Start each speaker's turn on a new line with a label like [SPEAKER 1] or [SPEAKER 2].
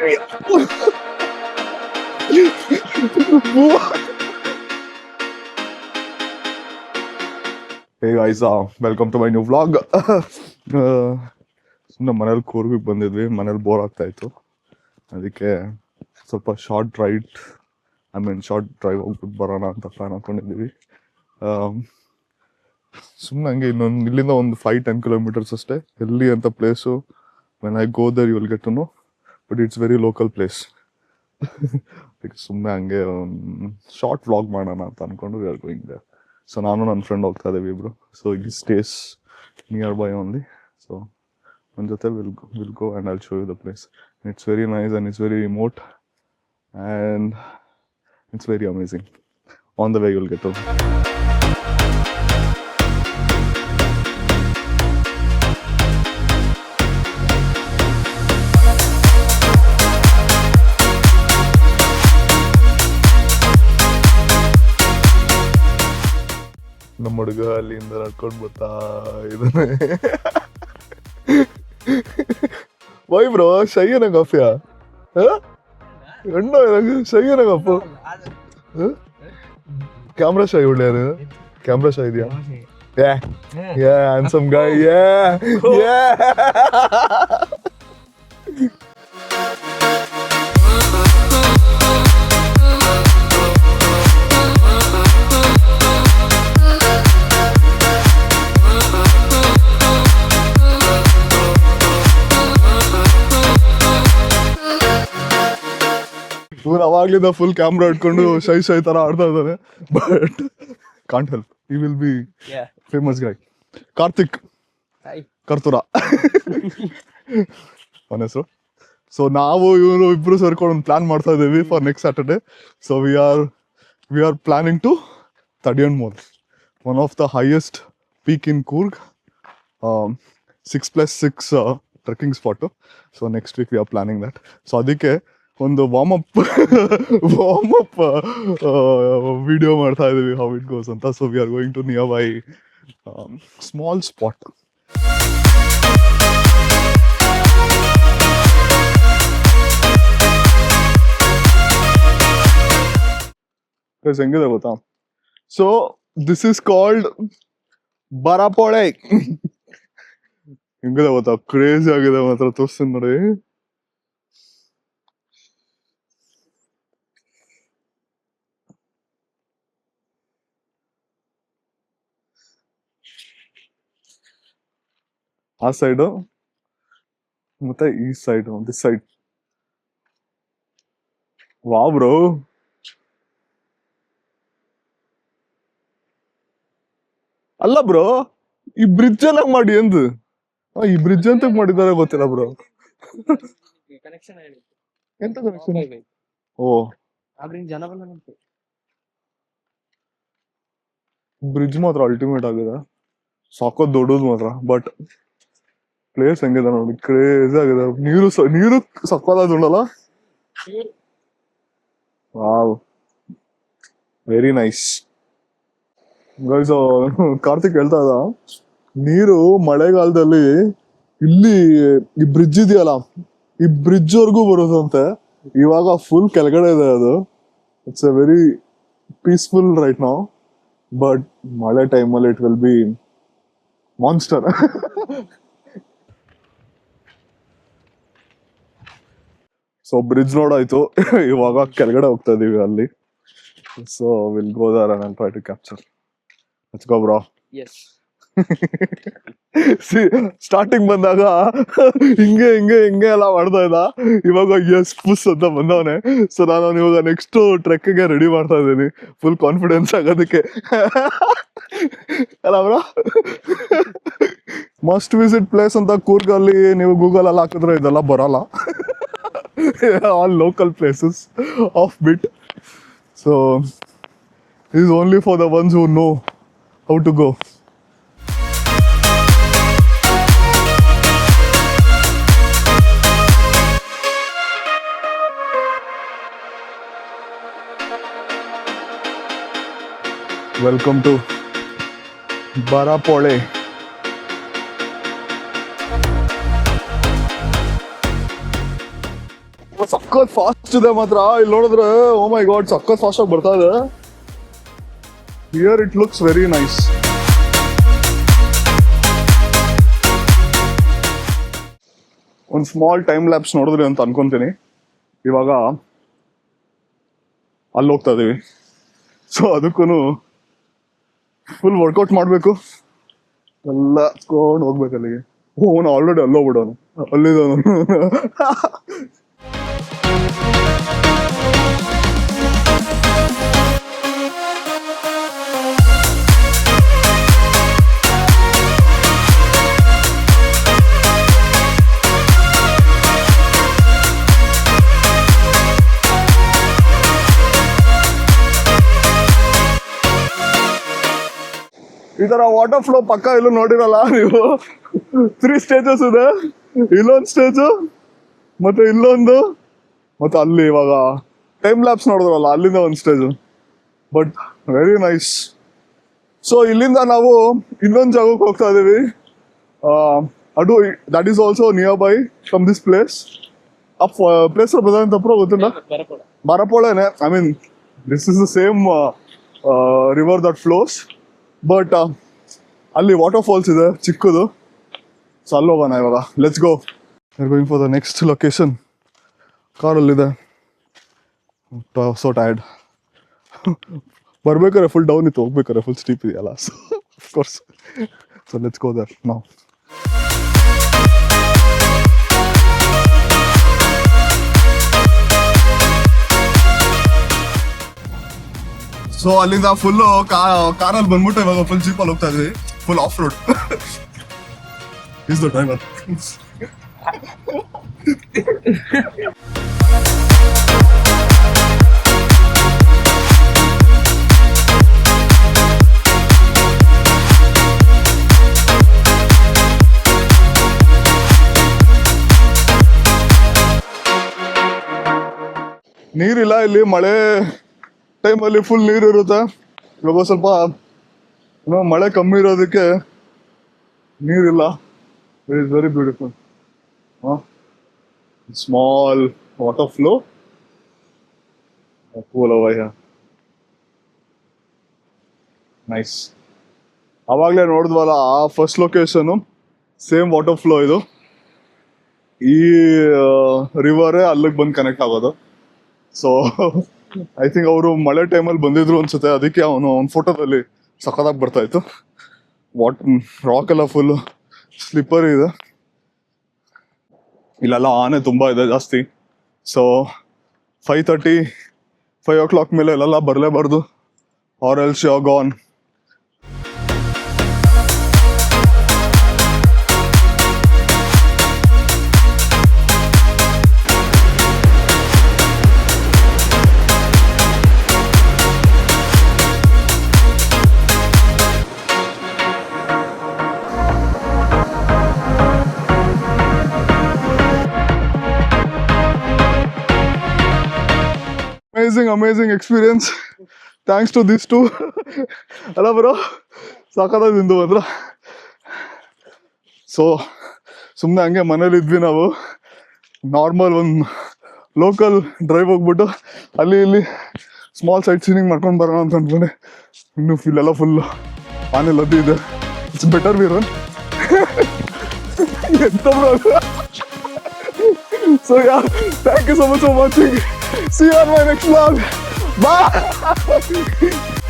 [SPEAKER 1] Hey guys, welcome to my new vlog. ಸುಮ್ಮನೆ ಮನೇಲಿ ಕೂರ್ಗಿಗೆ ಬಂದಿದ್ವಿ, ಮನೇಲಿ ಬೋರ್ ಆಗ್ತಾ ಇತ್ತು, ಅದಕ್ಕೆ ಸ್ವಲ್ಪ ಶಾರ್ಟ್ ಡ್ರೈವ್ ಹೋಗ್ಬಿಟ್ಟು ಬರೋಣ ಅಂತ ಪ್ಲಾನ್ ಹಾಕೊಂಡಿದ್ದೀವಿ. ಸುಮ್ಮನೆ ಹಂಗೆ ಇಲ್ಲಿಂದ ಒಂದು 5-10 ಕಿಲೋಮೀಟರ್ಸ್ ಅಷ್ಟೇ. ಎಲ್ಲಿ ಅಂತ place, when I go there you will get to know, but it's very local place. ಅದಕ್ಕೆ ಸುಮ್ಮನೆ ಹಂಗೆ ಶಾರ್ಟ್ ವ್ಲಾಗ್ ಮಾಡೋಣ ಅಂತ ಅಂದ್ಕೊಂಡು we are going there. So ನಾನು ನನ್ನ ಫ್ರೆಂಡ್ ಹೋಗ್ತಾ ಇದ್ದೀವಿ ಇಬ್ರು. ಸೊ ಈ stays near by only. So ನನ್ನ ಜೊತೆ will go and I'll show you the place. It's very nice and it's very remote and it's very amazing. On the way you will get to. ನಮ್ಮ ಹುಡುಗ ಅಲ್ಲಿಂದ ನಡ್ಕೊಂಡು ಬರ್ತಾ ಇದ್ದಾನೆ. Why bro ಶೈಯನ ಕಾಫಿಯಾ ಎಣ್ಣೋ ಶೈಯನ ಕಾಫು ಕ್ಯಾಮ್ರಾ ಶೈ ಒಳ್ಳೆಯದು. ಕ್ಯಾಮ್ರಾ ಶೈ ಇದೆಯಾ? Handsome guy. ಇವನು ಅವಾಗ್ಲಿಂದ ಫುಲ್ ಕ್ಯಾಮ್ರಾ ಇಟ್ಕೊಂಡು ಶೈ ತರ ಆಡ್ತಾ ಇದ್ದಾನೆ. But can't help, he will be famous guy. Karthik ಕರ್ತುರ ಅವನ ಹೆಸರು. ಸೊ ನಾವು ಇವರು ಇಬ್ರು ಸೇರ್ಕೊಂಡು ಒಂದು ಪ್ಲಾನ್ ಮಾಡ್ತಾ ಇದ್ದೀವಿ for next Saturday. So we are planning to Tadiandamol, one of the highest peak in Coorg, 6+6 trekking spot. So next week we are planning that. So ಅದಕ್ಕೆ ಒಂದು ವಾರ್ಮ್ ಅಪ್ ವಿಡಿಯೋ ಮಾಡ್ತಾ ಇದೀವಿ, ಹೌ ಇಟ್ ಗೋಸ್ ಅಂತ. So we are going to near by small spot. ಹೆಂಗಿದೆ ಗೊತ್ತಾ? So this is called Barapole. ಹೆಂಗಿದೆ ಗೊತ್ತಾ? Crazy ಆಗಿದೆ ಮಾತ್ರ. ತೋರಿಸ್ತೀನಿ ನೋಡಿ. ಆ ಸೈಡು ಮತ್ತೆ ಈ ಸೈಡ್, ದಿಸ್ ಸೈಡ್. ವಾ ಬ್ರೋ, ಅಲ್ಲ ಬ್ರೋ ಈ ಬ್ರಿಡ್ಜ್ ಎಲ್ಲ ಮಾಡಿ ಎಂದು ಈ ಬ್ರಿಡ್ಜ್ ಅಂತ ಮಾಡಿದ್ದಾರೆ ಗೊತ್ತಿಲ್ಲ ಬ್ರೋ. ಎಂತ ಕನೆಕ್ಷನ್? ಓ ಬ್ರಿಡ್ಜ್ ಮಾತ್ರ ಅಲ್ಟಿಮೇಟ್ ಆಗಿದೆ, ಸಾಕೋ ದೊಡ್ಡದು ಮಾತ್ರ. ಬಟ್ ಪ್ಲೇಸ್ ಹೆಂಗಿದೆ ನೋಡಿ, ಕ್ರೇಜ್ ಆಗಿದೆ. ನೀರು ಸಕ್ಕದಾಗುಂಡಲ್ಲ. Wow, very nice guys. Karthik ಹೇಳ್ತಾ ಇದ್ದ, ನೀರು ಮಳೆಗಾಲದಲ್ಲಿ ಇಲ್ಲಿ ಈ ಬ್ರಿಡ್ಜ್ ಇದೆಯಲ್ಲ, ಈ ಬ್ರಿಡ್ಜ್ ವರ್ಗೂ ಬರೋದಂತೆ. ಇವಾಗ ಫುಲ್ ಕೆಳಗಡೆ ಇದೆ ಅದು. It's a very peaceful right now, but ಮಳೆ ಟೈಮಲ್ಲಿ it will be monster. So bridge ನೋಡಾಯ್ತು, ಇವಾಗ ಕೆಳಗಡೆ ಹೋಗ್ತಾ ಇದೀವಿ ಅಲ್ಲಿ. So will go there and try to capture. Let's go bro.
[SPEAKER 2] Yes.
[SPEAKER 1] Starting ಬಂದಾಗ ಹಿಂಗೆ ಎಲ್ಲ ಮಾಡ್ತಾ ಇದ್ದ, ಇವಾಗ ಎಸ್ ಪುಸ್ ಅಂತ ಬಂದವನೆ. ಸೊ ನಾನು ಇವಾಗ ನೆಕ್ಸ್ಟ್ ಟ್ರೆಕ್ಗೆ ರೆಡಿ ಮಾಡ್ತಾ ಇದ್ದೀನಿ, ಫುಲ್ ಕಾನ್ಫಿಡೆನ್ಸ್ ಆಗೋದಕ್ಕೆ. ಅಲ್ಲ ಬ್ರೋ, ಮಸ್ಟ್ ವಿಸಿಟ್ ಪ್ಲೇಸ್ ಅಂತ ಕೂರ್ಗಲ್ಲಿ ನೀವು ಗೂಗಲ್ ಅಲ್ಲಿ ಹಾಕಿದ್ರೆ ಇದೆಲ್ಲ ಬರಲ್ಲ. All local places of bit. So this is only for the ones who know how to go. Welcome to Barapole. ಸಖತ್ ಫಾಸ್ಟ್ ಇದೆ ಮಾತ್ರ. ಇಲ್ಲಿ ನೋಡಿದ್ರೆ ಓ ಮೈ ಗಾಡ್ ಸಖತ್ ಫಾಸ್ಟ್ ಆಗಿ ಬರ್ತಾ ಇದೆ. Here it looks very nice. ಒಂದು ಸ್ಮಾಲ್ ಟೈಮ್ ಲ್ಯಾಪ್ಸ್ ನೋಡಿದ್ರಿ ಅಂತ ಅನ್ಕೊಂತೀನಿ. ಇವಾಗ ಅಲ್ಲಿ ಹೋಗ್ತಾ ಇದೀವಿ. ಸೊ ಅದಕ್ಕೂ ಫುಲ್ ವರ್ಕೌಟ್ ಮಾಡಬೇಕು, ಎಲ್ಲ ಹತ್ಕೊಂಡು ಹೋಗ್ಬೇಕು ಅಲ್ಲಿಗೆ. ಅವನು ಆಲ್ರೆಡಿ ಅಲ್ಲೋಗ್ಬಿಡೋನು, ಅಲ್ಲಿದ್ದವನು. ಈ ತರ ವಾಟರ್ ಫ್ಲೋ ಪಕ್ಕ ಎಲ್ಲೂ ನೋಡಿರಲ್ಲ ನೀವು. 3 ಸ್ಟೇಜಸ್ ಇದೆ. ಇಲ್ಲೊಂದು ಸ್ಟೇಜು, ಮತ್ತೆ ಇಲ್ಲೊಂದು, ಮತ್ತೆ ಅಲ್ಲಿ ಇವಾಗ ಟೈಮ್ ಲ್ಯಾಪ್ಸ್ ನೋಡಿದ್ರಲ್ಲ ಅಲ್ಲಿಂದ ಒಂದು stage. But very nice. So ಇಲ್ಲಿಂದ ನಾವು ಇನ್ನೊಂದು ಜಾಗಕ್ಕೆ ಹೋಗ್ತಾ ಇದೀವಿ. ಅದು that is also near by from this place. ಆ ಪ್ಲೇಸ್ ತಪ್ಪು ಗೊತ್ತಿಲ್ಲ, ಬಾರಪೋಳೆನೆ. I mean this is the same river that flows. But ಅಲ್ಲಿ ವಾಟರ್ ಫಾಲ್ಸ್ ಇದೆ ಚಿಕ್ಕದು. ಸೊ ಅಲ್ಲಿ ಹೋಗೋಣ ಇವಾಗ. Let's go. Going for the next location. ಕಾರಲ್ಲಿದೆ. So tired. ಬರ್ಬೇಕಾದ್ರೆ ಫುಲ್ ಡೌನ್ ಇತ್ತು, ಹೋಗ್ಬೇಕಾದ್ರೆ ಫುಲ್ ಸ್ಟೀಪ್ ಇದೆಯಲ್ಲ. So of course. So let's go there now. So ಅಲ್ಲಿಂದ ಫುಲ್ ಕಾರಲ್ಲಿ ಬಂದ್ಬಿಟ್ಟು ಇವಾಗ ಫುಲ್ ಜೀಪಲ್ಲಿ ಹೋಗ್ತಾ ಇದ್ವಿ. Full off road. Is the driver. ನೀರಿಲ್ಲ ಇಲ್ಲಿ. ಮಳೆ ಟೈಮಲ್ಲಿ ಫುಲ್ ನೀರು ಇರುತ್ತೆ. ಇವಾಗ ಸ್ವಲ್ಪ ಮಳೆ ಕಮ್ಮಿ ಇರೋದಕ್ಕೆ ನೀರಿಲ್ಲ. It is very beautiful. Small water flow. Cool over here. Nice. ಅವಾಗಲೇ ನೋಡಿದ್ವಲ್ಲ ಆ first location, same water flow ಇದು. ಈ ರಿವರೇ ಅಲ್ಲಿಗೆ ಬಂದು ಕನೆಕ್ಟ್ ಆಗೋದು. ಸೊ ಐ ಥಿಂಕ್ ಅವರು ಮಳೆ ಟೈಮಲ್ಲಿ ಬಂದಿದ್ರು ಅನ್ಸುತ್ತೆ, ಅದಕ್ಕೆ ಅವನ ಫೋಟೋದಲ್ಲಿ ಸಖತ್ತಾಗಿ ಬರ್ತಾ ಇತ್ತು. ರಾಕ್ ಎಲ್ಲ ಫುಲ್ ಸ್ಲಿಪ್ಪರ್ ಇದೆ. ಇಲ್ಲೆಲ್ಲ ಆನೆ ತುಂಬ ಇದೆ ಜಾಸ್ತಿ. ಸೊ 5:30, 5 o'clock ಮೇಲೆ ಇಲ್ಲೆಲ್ಲ ಬರಲೇಬಾರ್ದು, or else you are gone. Amazing experience. Thanks to these two. ಅಲ್ಲ ಬರೋ ಸಾಕಾದಿಂದು ಮಾತ್ರ. ಸೊ ಸುಮ್ಮನೆ ಹಂಗೆ ಮನೇಲಿ ಇದ್ವಿ ನಾವು. ನಾರ್ಮಲ್ ಒಂದು ಲೋಕಲ್ ಡ್ರೈವ್ ಹೋಗ್ಬಿಟ್ಟು ಅಲ್ಲಿ ಇಲ್ಲಿ ಸ್ಮಾಲ್ ಸೈಟ್ ಸೀನಿಂಗ್ ಮಾಡ್ಕೊಂಡು ಬರೋಣ ಅಂತ ಅನ್ಕೊಂಡೆ. ಇನ್ನು ಇಲ್ಲೆಲ್ಲ ಫುಲ್ಲು ಆನೆ ಲದ್ದಿ ಇದೆ. It's better we run. ಎಂತ bro. So yeah, thank you so much for watching. See you on my next vlog. Bye.